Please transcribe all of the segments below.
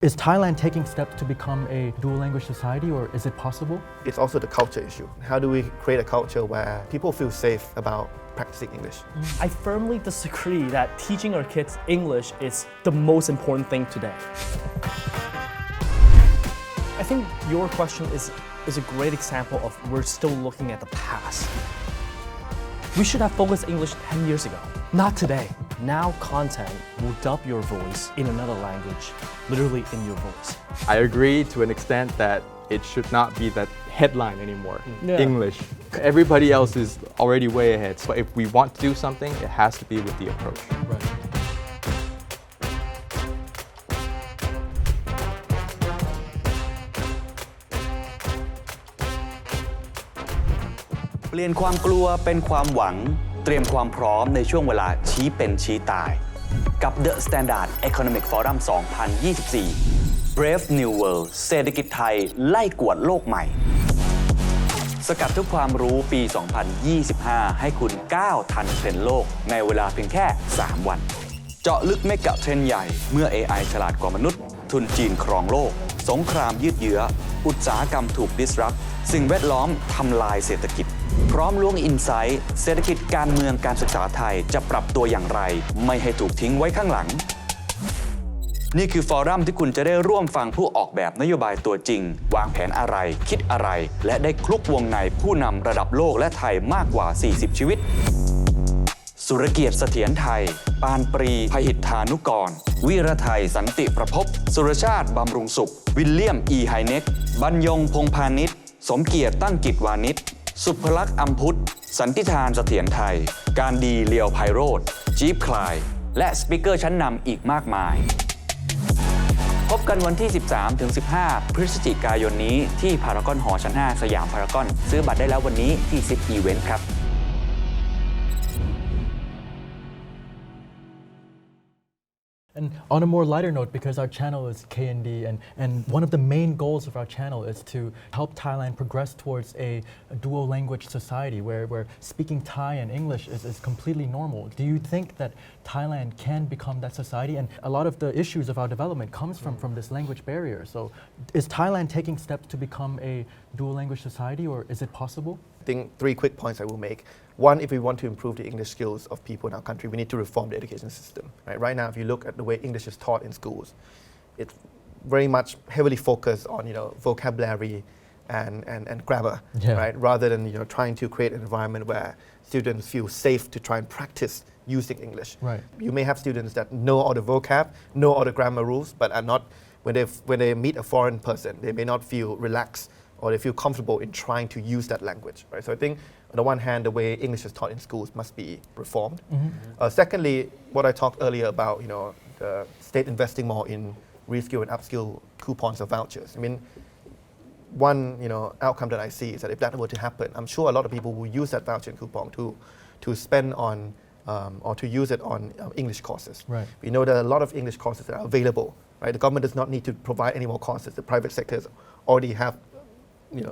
Is Thailand taking steps to become a dual language society, or is it possible? It's also the culture issue. How do we create a culture where people feel safe about practicing English? I firmly disagree that teaching our kids English is the most important thing today. I think your question is a great example of we're still looking at the past. We should have focused English 10 years ago, not today. Now content will dub your voice in another language, literally in your voice. I agree to an extent that it should not be that headline anymore, English. Everybody else is already way ahead. So if we want to do something, it has to be with the approach. Right.เปลี่ยนความกลัวเป็นความหวังเตรียมความพร้อมในช่วงเวลาชี้เป็นชี้ตายกับ The Standard Economic Forum 2024 Brave New World เศรษฐกิจไทยไล่กวดโลกใหม่สกัดทุกความรู้ปี 2025 ให้คุณก้าวทันเทรนด์โลกในเวลาเพียงแค่ 3 วันเจาะลึกเมกะเทรนด์ใหญ่เมื่อ AI ฉลาดกว่ามนุษย์ทุนจีนครองโลกสงครามยืดเยื้ออุตสาหกรรมถูก disrupt สิ่งแวดล้อมทำลายเศรษฐกิจพร้อมล้วงอินไซต์เศรษฐกิจการเมืองการศึกษาไทยจะปรับตัวอย่างไรไม่ให้ถูกทิ้งไว้ข้างหลังนี่คือฟอรัมที่คุณจะได้ร่วมฟังผู้ออกแบบนโยบายตัวจริงวางแผนอะไรคิดอะไรและได้คลุกวงในผู้นำระดับโลกและไทยมากกว่า 40 ชีวิตสุรเกียรติเสถียรไทยปานปรีพหิทธานุกรวีระไทยสันติประภพสุรชาติบำรุงสุขวิลเลียมอีไฮเน็กบรรยงพงพาณิชสมเกียรติตั้งกิจวานิชสุภลักษณ์อัมพุทธสันติธานเสถียรไทยการดีเลียวไพโรธจี๊บคลายและสปีกเกอร์ชั้นนำอีกมากมายพบกันวันที่ 13-15 พฤศจิกายนนี้ที่พารากอนหอชั้น 5 สยามพารากอนซื้อบัตรได้แล้ววันนี้ที่ซิปอีเวนต์ครับAnd on a more lighter note, because our channel is KND, and one of the main goals of our channel is to help Thailand progress towards a dual language society where speaking Thai and English is completely normal. Do you think that Thailand can become that society? And a lot of the issues of our development comes from this language barrier. So is Thailand taking steps to become a dual language society, or is it possible? I think 3 quick points I will make. One, if we want to improve the English skills of people in our country, we need to reform the education system. Right now, if you look at the way English is taught in schools, it's very much heavily focused on vocabulary and grammar, right? Rather than trying to create an environment where students feel safe to try and practice using English. Right. You may have students that know all the vocab, know all the grammar rules, but are not when they meet a foreign person, they may not feel relaxed or they feel comfortable in trying to use that language, right? So I think on the one hand, the way English is taught in schools must be reformed. Secondly, what I talked earlier about, the state investing more in reskill and upskill coupons or vouchers. I mean, one, outcome that I see is that if that were to happen, I'm sure a lot of people will use that voucher and coupon to spend on or to use it on English courses. Right. We know that a lot of English courses that are available, right? The government does not need to provide any more courses. The private sectors already have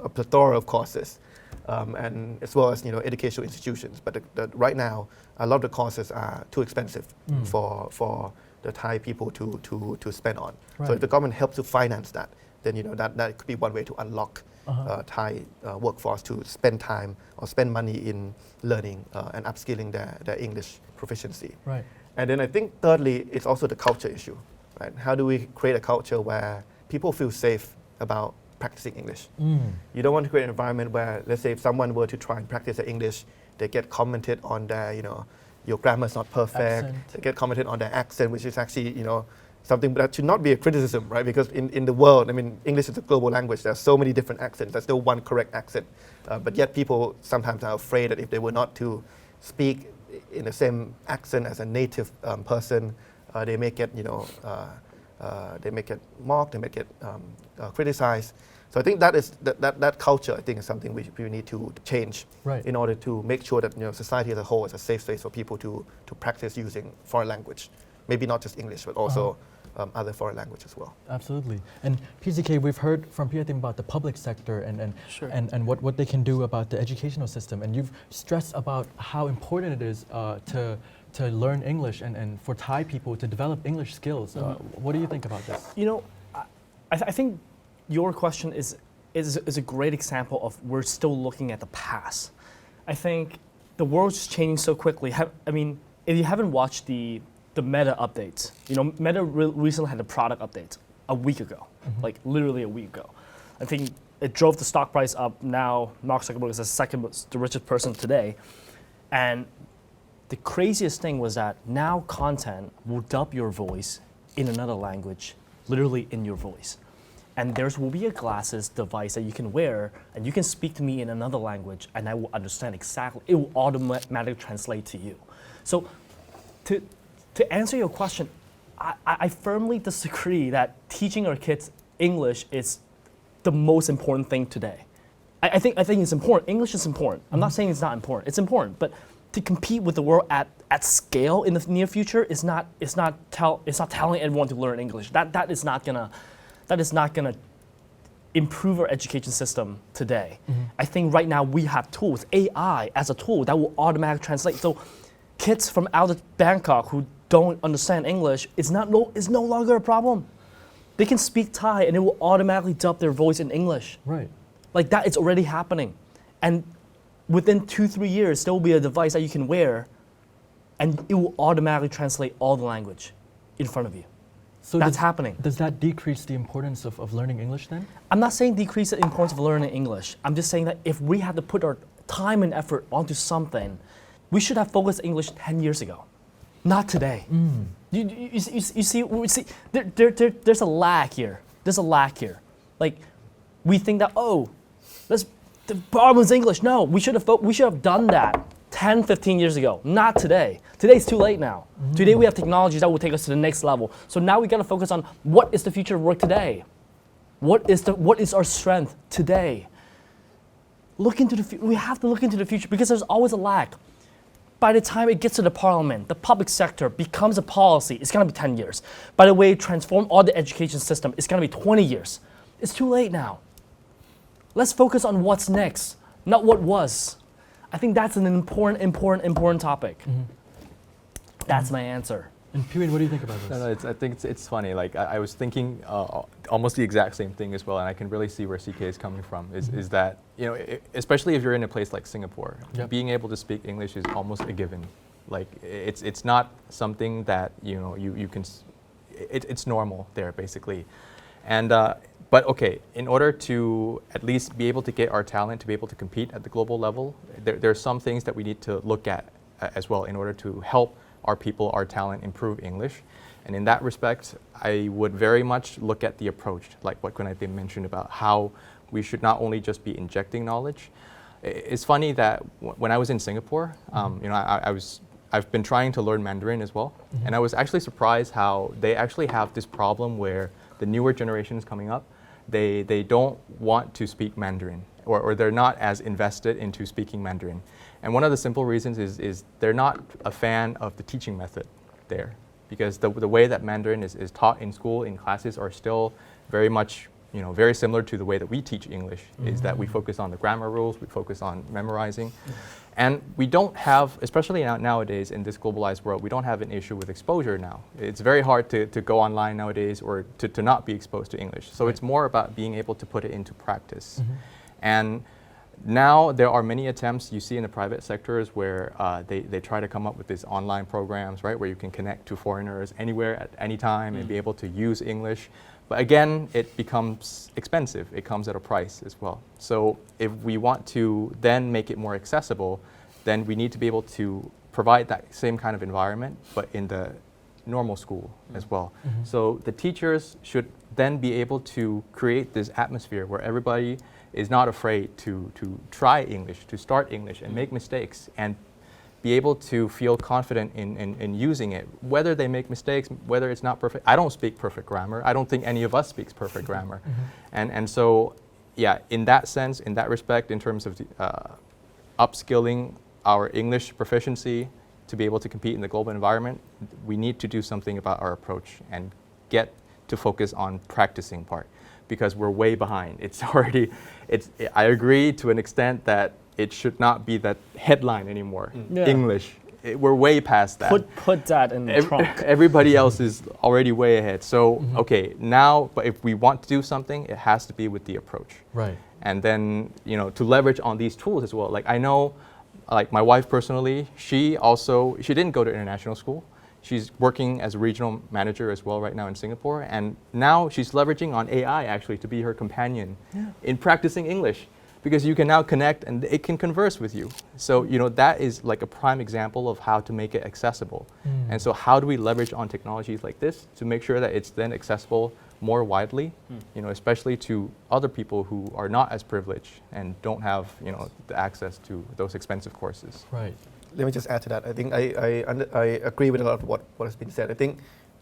a plethora of courses, and as well as educational institutions. But right now, a lot of the courses are too expensive for the Thai people to spend on. Right. So if the government helps to finance that, then that could be one way to unlock Thai workforce to spend time or spend money in learning and upskilling their English proficiency. Right. And then I think thirdly, it's also the culture issue, right? How do we create a culture where people feel safe about practicing English? You don't want to create an environment where, let's say, if someone were to try and practice their English, they get commented on their, your grammar is not perfect. Accent. They get commented on their accent, which is actually, something that should not be a criticism, right? Because in the world, I mean, English is a global language. There are so many different accents. There's no one correct accent. But yet people sometimes are afraid that if they were not to speak in the same accent as a native person, they may get, they may get mocked, they may get criticized. So I think that culture, I think, is something we need to change in order to make sure that society as a whole is a safe space for people to practice using foreign language. Maybe not just English, but also other foreign language as well. Absolutely. And PZK, we've heard from Piatim about the public sector and what they can do about the educational system. And you've stressed about how important it is to learn English and for Thai people to develop English skills. What do you think about this? I think your question is a great example of we're still looking at the past. I think the world's changing so quickly. I mean, if you haven't watched the Meta updates, Meta recently had a product update a week ago, like literally a week ago. I think it drove the stock price up. Now Mark Zuckerberg is the richest person today. And the craziest thing was that now content will dub your voice in another language, literally in your voice. And there will be a glasses device that you can wear, and you can speak to me in another language, and I will understand exactly. It will automatically translate to you. So, to answer your question, I firmly disagree that teaching our kids English is the most important thing today. I think it's important. English is important. I'm not saying it's not important. It's important, but to compete with the world at scale in the near future is not telling everyone to learn English. That is not gonna improve our education system today. I think right now we have tools, AI as a tool that will automatically translate. So kids from out of Bangkok who don't understand English is no longer a problem. They can speak Thai and it will automatically dub their voice in English. Right. Like that is already happening. And within 2-3 years, there will be a device that you can wear and it will automatically translate all the language in front of you. So That's happening. Does that decrease the importance of learning English then? I'm not saying decrease the importance of learning English. I'm just saying that if we had to put our time and effort onto something, we should have focused English 10 years ago, not today. You see, there's a lag here. There's a lag here. Like, we think that, the problem is English. No, we should have done that 10, 15 years ago, not today. Today's too late now. Today we have technologies that will take us to the next level. So now we got to focus on what is the future of work today? What is our strength today? We have to look into the future because there's always a lag. By the time it gets to the parliament, the public sector becomes a policy, it's going to be 10 years. By the way, transform all the education system, it's going to be 20 years. It's too late now. Let's focus on what's next, not what was. I think that's an important topic. That's my answer. And Pirin, what do you think about this? No, I think it's funny. Like I was thinking almost the exact same thing as well, and I can really see where CK is coming from. Is that especially if you're in a place like Singapore, being able to speak English is almost a given. Like it's not something that you can. It's normal there basically, and but okay. In order to at least be able to get our talent to be able to compete at the global level, there are some things that we need to look at as well in order to help our people, our talent improve English. And in that respect, I would very much look at the approach, like what KND mentioned about how we should not only just be injecting knowledge. It's funny that when I was in Singapore, I've been trying to learn Mandarin as well. And I was actually surprised how they actually have this problem where the newer generations coming up, they don't want to speak Mandarin or they're not as invested into speaking Mandarin. And one of the simple reasons is they're not a fan of the teaching method there because the way that Mandarin is taught in school, in classes are still very much, very similar to the way that we teach English, is that we focus on the grammar rules, we focus on memorizing. And we don't have, especially nowadays in this globalized world, we don't have an issue with exposure now. It's very hard to go online nowadays or to not be exposed to English. So it's more about being able to put it into practice. And now there are many attempts you see in the private sectors where they try to come up with these online programs, right, where you can connect to foreigners anywhere at any time and be able to use English. But again, it becomes expensive. It comes at a price as well. So if we want to then make it more accessible, then we need to be able to provide that same kind of environment, but in the normal school as well. So the teachers should then be able to create this atmosphere where everybody is not afraid to try English, to start English and make mistakes and be able to feel confident in using it. Whether they make mistakes, whether it's not perfect. I don't speak perfect grammar. I don't think any of us speaks perfect grammar. And so, yeah, in that sense, in that respect, in terms of upskilling our English proficiency to be able to compete in the global environment, we need to do something about our approach and get to focus on practicing part. Because we're way behind. I agree to an extent that it should not be that headline anymore, English. we're way past that. Put that in the trunk. Everybody else is already way ahead. So, okay, now, but if we want to do something, it has to be with the approach. Right. And then, to leverage on these tools as well. Like I know, like my wife personally, she didn't go to international school. She's working as a regional manager as well right now in Singapore. And now she's leveraging on AI actually to be her companion in practicing English. Because you can now connect and it can converse with you. So, that is like a prime example of how to make it accessible. And so how do we leverage on technologies like this to make sure that it's then accessible more widely, especially to other people who are not as privileged and don't have, the access to those expensive courses. Right. Let me just add to that. I think I agree with a lot of what has been said. I think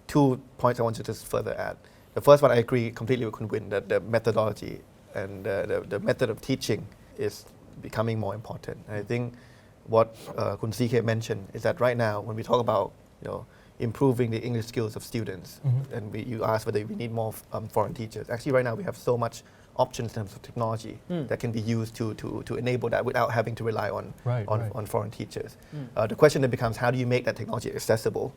2 points I want to just further add. The first one, I agree completely with Kun Win that the methodology and the method of teaching is becoming more important. And I think what Kun CK mentioned is that right now, when we talk about improving the English skills of students, and you ask whether we need more foreign teachers. Actually, right now we have so much options in terms of technology that can be used to enable that without having to rely on foreign teachers. The question then becomes, how do you make that technology accessible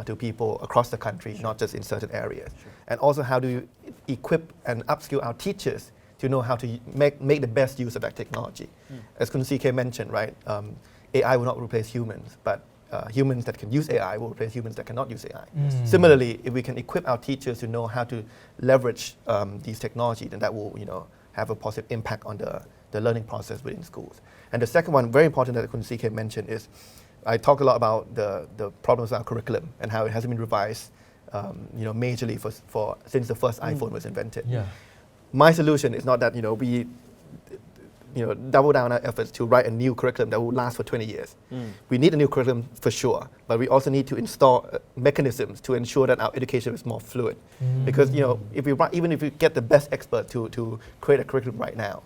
to people across the country, not just in certain areas? And also, how do you equip and upskill our teachers to know how to make the best use of that technology? As Kun CK mentioned, right, AI will not replace humans, but humans that can use AI will replace humans that cannot use AI. Similarly, if we can equip our teachers to know how to leverage these technologies, then that will have a positive impact on the learning process within schools. And the second one, very important that Kun CK mentioned, is I talk a lot about the problems with our curriculum and how it hasn't been revised majorly since the first iPhone was invented. Yeah. My solution is not that we double down our efforts to write a new curriculum that will last for 20 years. We need a new curriculum for sure, but we also need to install mechanisms to ensure that our education is more fluid. Because even if we get the best expert to create a curriculum right now,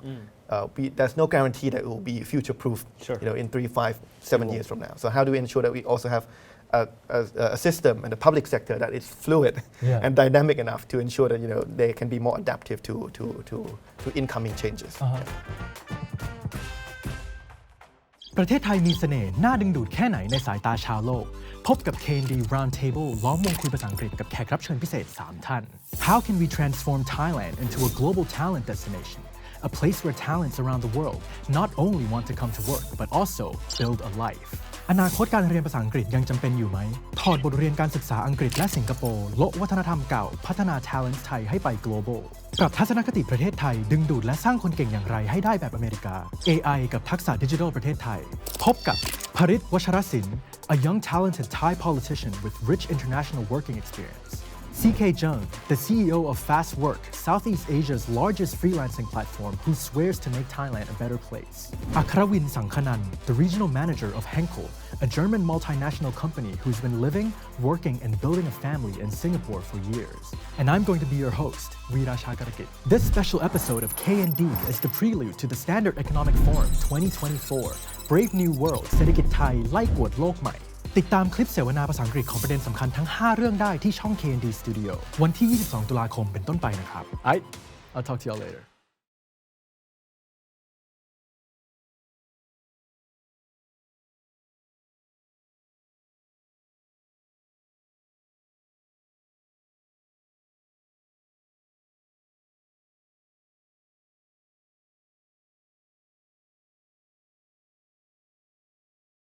there's no guarantee that it will be future-proof in 3, 5, 7 years from now. So how do we ensure that we also have a system and a public sector that is fluid and dynamic enough to ensure that they can be more adaptive to incoming changes. ประเทศไทยมีเสน่ห์น่าดึงดูดแค่ไหนในสายตาชาวโลกพบกับ KND Roundtable ล้อมวงคุยภาษาอังกฤษกับแขกรับเชิญพิเศษ 3 ท่าน How can we transform Thailand into a global talent destination? A place where talents around the world not only want to come to work but also build a life. อนาคตการเรียนภาษาอังกฤษยังจำเป็นอยู่ไหมถอดบทเรียนการศึกษาอังกฤษและสิงคโปร์โละวัฒนธรรมเก่าพัฒนา talent ไทยให้ไป global ปรับทัศนคติประเทศไทยดึงดูดและสร้างคนเก่งอย่างไรให้ได้แบบอเมริกา AI กับทักษะดิจิทัลประเทศไทยพบกับภริษ วชรศิลป์ a young talented Thai politician with rich international working experience CK Cheong, the CEO of Fast Work, Southeast Asia's largest freelancing platform who swears to make Thailand a better place. Akrawin Sangkhanan, the regional manager of Henkel, a German multinational company who's been living, working, and building a family in Singapore for years. And I'm going to be your host, Rajak. This special episode of KND is the prelude to the Standard Economic Forum 2024, Brave New World เศรษฐกิจไทยไล่กวดโลกใหม่ติดตามคลิปเสวนาภาษาอังกฤษของประเด็นสำคัญทั้ง 5 เรื่องได้ที่ช่อง KND Studio วันที่ 22 ตุลาคมเป็นต้นไปนะครับ I'll talk to y'all later